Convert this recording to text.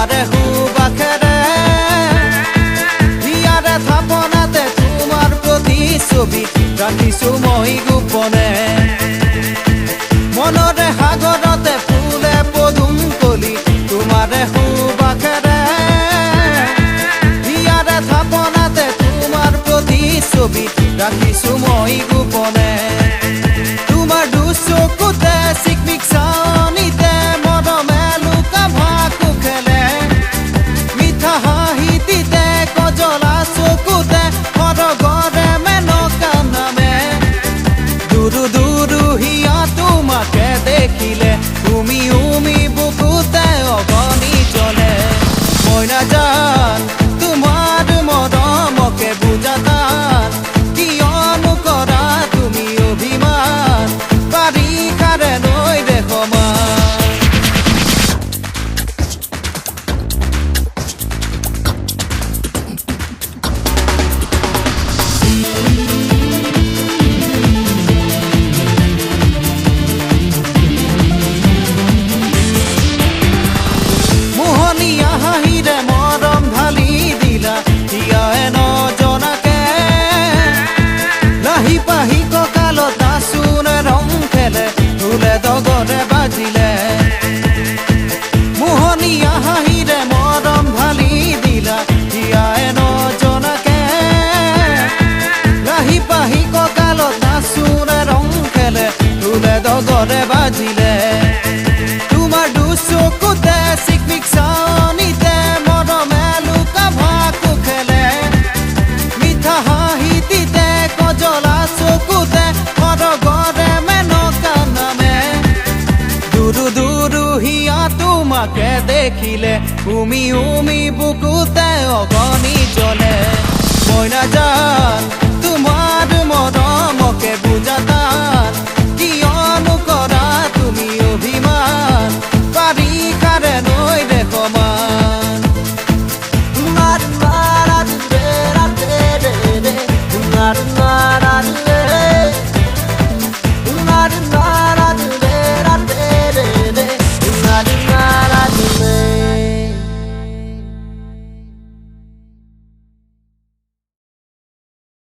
তোমারে হুবাখেরে হিয়ারে থাপনাতে তোমার প্রতিছবি রাখিছো মই গোপনে মনরে সাগরতে ফুলে পদুম কলি তোমারে হুবাখেরে হিয়ারে থাপনাতে তোমার প্রতিছবি রাখিছো মই গোপনে তোমার দুচকুতে চিকমিক চানিতে মৰমে লুকা ভাকু খেলে মিঠা হাঁহিটিতে কজলা চকুতে সৰগৰে মেনকা নামে দুৰু দুৰু হিয়া তোমাকে দেখিলে উমি উমি বুকুতে অগনি জ্বলে মই নাজান তোমাৰ মৰমকে বুজা টান কিয়নো কৰা তুমি অভিমান বাৰিষাৰে নৈ দেখমান মোহনীয়া হাঁহিৰে মৰম ঢালি দিলা হিয়ায়ে নজনাকে লাহি পাহি কঁকালত নাচোনে ৰং খেলে ঢোলে ডগৰে বাজিলে মোহনীয়া হাঁহিৰে মৰম ঢালি দিলা হিয়ায়ে নজনাকে লাহি পাহি কঁকালত নাচোনে ৰং খেলে ঢোলে ডগৰে বাজিলে তোমাৰ দুচকুতে চিকমিক চানিতে মৰমে লুকা ভাকু খেলে মিঠা হাঁহিটিতে কজলা চকুতে সৰগৰে মেনকা নামে দুৰু দুৰু হিয়া তোমাকে দেখিলে উমি উমি বুকুতে অগনি জ্বলে মই নাজান তোমাৰ মৰমকে বুজা টান